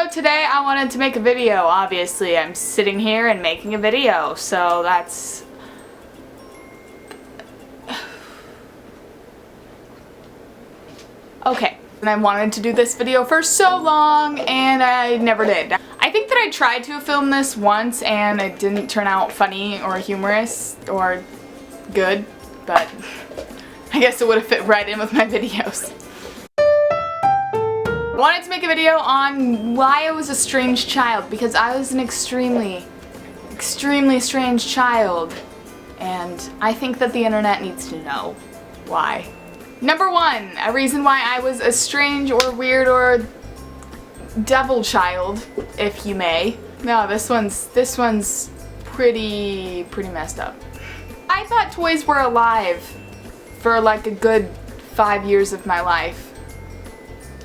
So today I wanted to make a video. Obviously I'm sitting here and making a video, so that's okay. And I wanted to do this video for so long and I never did. I think that I tried to film this once and it didn't turn out funny or humorous or good, but I guess it would have fit right in with my videos. I wanted to make a video on why I was a strange child, because I was an extremely strange child, and I think that the internet needs to know why. Number one, a reason why I was a strange or weird or devil child, if you may. No, this one's pretty messed up. I thought toys were alive for like a good 5 years of my life.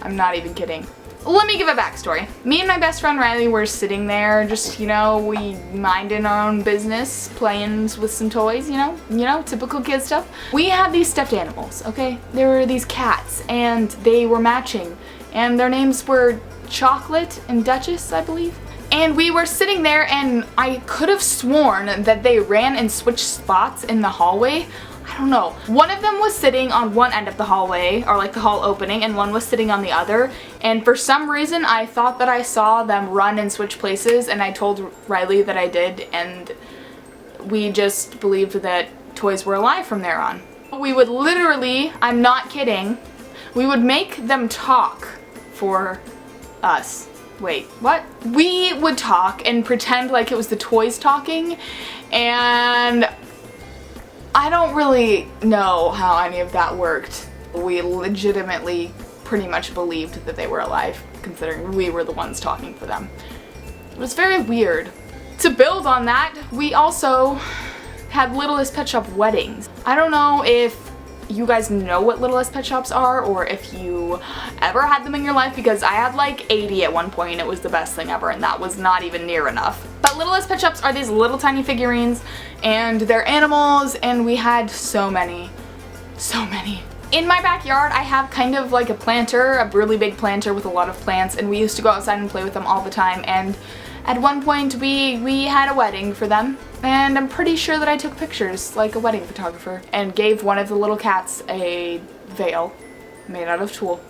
I'm not even kidding. Let me give a backstory. Me and my best friend Riley were sitting there just, you know, we minding our own business, playing with some toys, you know, typical kid stuff. We had these stuffed animals, okay? There were these cats and they were matching and their names were Chocolate and Duchess, I believe. And we were sitting there and I could have sworn that they ran and switched spots in the hallway. I don't know. One of them was sitting on one end of the hallway, or like the hall opening, and one was sitting on the other. And for some reason, I thought that I saw them run and switch places, and I told Riley that I did, and we just believed that toys were alive from there on. We would literally, I'm not kidding, we would make them talk for us. Wait, what? We would talk and pretend like it was the toys talking, and I don't really know how any of that worked. We legitimately pretty much believed that they were alive, considering we were the ones talking for them. It was very weird. To build on that, we also had Littlest Pet Shop weddings. I don't know if you guys know what Littlest Pet Shops are, or if you ever had them in your life, because I had like 80 at one point. It was the best thing ever, and that was not even near enough. But Littlest Pet Shops are these little tiny figurines, and they're animals, and we had so many. In my backyard, I have kind of like a planter, a really big planter with a lot of plants, and we used to go outside and play with them all the time, and at one point we had a wedding for them, and I'm pretty sure that I took pictures like a wedding photographer and gave one of the little cats a veil made out of tulle.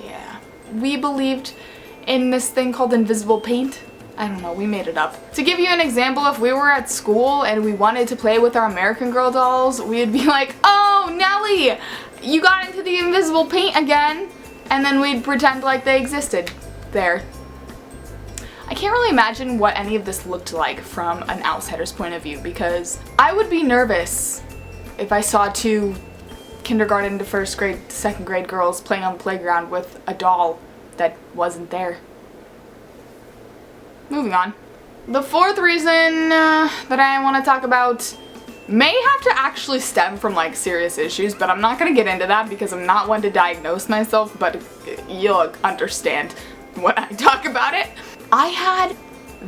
Yeah. We believed in this thing called invisible paint. I don't know, we made it up. To give you an example, if we were at school and we wanted to play with our American Girl dolls, we'd be like, "Oh, Nellie, you got into the invisible paint again," and then we'd pretend like they existed there. I can't really imagine what any of this looked like from an outsider's point of view, because I would be nervous if I saw two kindergarten to first grade to second grade girls playing on the playground with a doll that wasn't there. Moving on. The fourth reason that I want to talk about may have to actually stem from like serious issues, but I'm not going to get into that because I'm not one to diagnose myself, but you'll understand when I talk about it. I had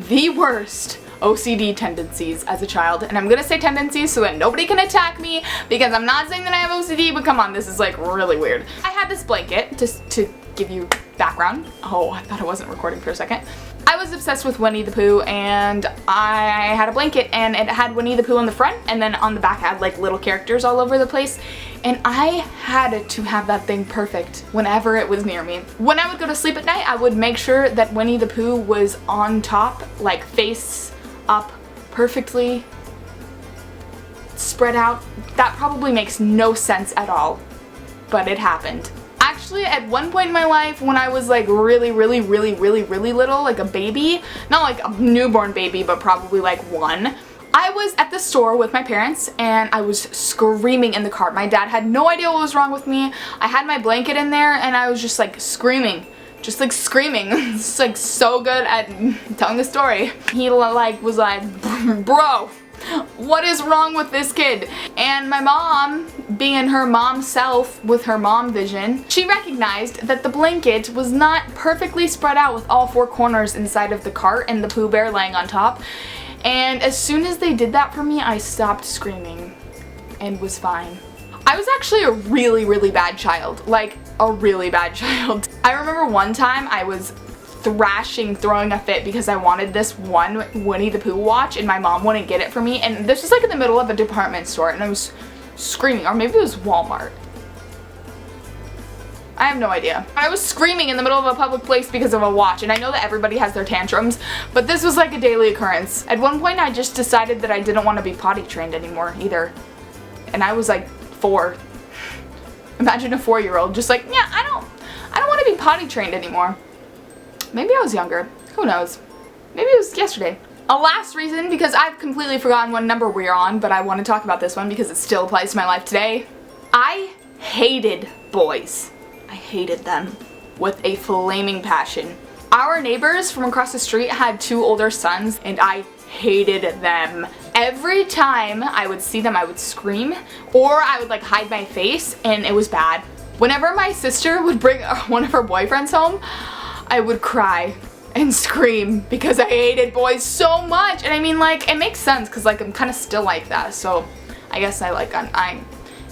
the worst OCD tendencies as a child, and I'm gonna say tendencies so that nobody can attack me, because I'm not saying that I have OCD, but come on, this is like really weird. I had this blanket, just to give you background. Oh, I thought I wasn't recording for a second. I was obsessed with Winnie the Pooh, and I had a blanket and it had Winnie the Pooh on the front, and then on the back had like little characters all over the place, and I had to have that thing perfect whenever it was near me. When I would go to sleep at night, I would make sure that Winnie the Pooh was on top, like face up, perfectly spread out. That probably makes no sense at all, but it happened. Actually, at one point in my life, when I was like really little, like a baby, not like a newborn baby, but probably like one, I was at the store with my parents and I was screaming in the car. My dad had no idea what was wrong with me. I had my blanket in there and I was just like screaming. Just like screaming. It's like so good at telling the story. He like was like, "Bro, what is wrong with this kid?" And my mom, being her mom self with her mom vision, she recognized that the blanket was not perfectly spread out with all four corners inside of the cart and the Pooh Bear laying on top. And as soon as they did that for me, I stopped screaming and was fine. I was actually a really bad child. Like, a really bad child. I remember one time I was throwing a fit because I wanted this one Winnie the Pooh watch and my mom wouldn't get it for me, and this was like in the middle of a department store and I was screaming, or maybe it was Walmart. I have no idea. I was screaming in the middle of a public place because of a watch, and I know that everybody has their tantrums, but this was like a daily occurrence. At one point I just decided that I didn't want to be potty trained anymore either, and I was like 4. Imagine a 4-year-old just like, yeah, I don't want to be potty trained anymore. Maybe I was younger. Who knows? Maybe it was yesterday. A last reason, because I've completely forgotten what number we're on, but I want to talk about this one because it still applies to my life today. I hated boys. I hated them with a flaming passion. Our neighbors from across the street had 2 older sons and I hated them. Every time I would see them I would scream, or I would like hide my face, and it was bad. Whenever my sister would bring one of her boyfriends home, I would cry and scream because I hated boys so much. And I mean, like, it makes sense because like I'm kind of still like that, so I guess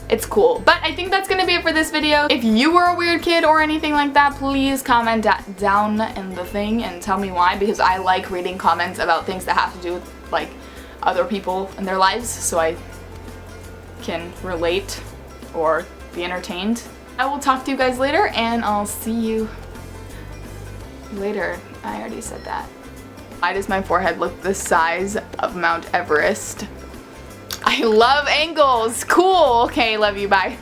it's cool. But I think that's gonna be it for this video. If you were a weird kid or anything like that, please comment down in the thing and tell me why, because I like reading comments about things that have to do with like other people in their lives, so I can relate or be entertained. I will talk to you guys later, and I'll see you later. I already said that. Why does my forehead look the size of Mount Everest? I love angles. Cool. Okay, love you. Bye.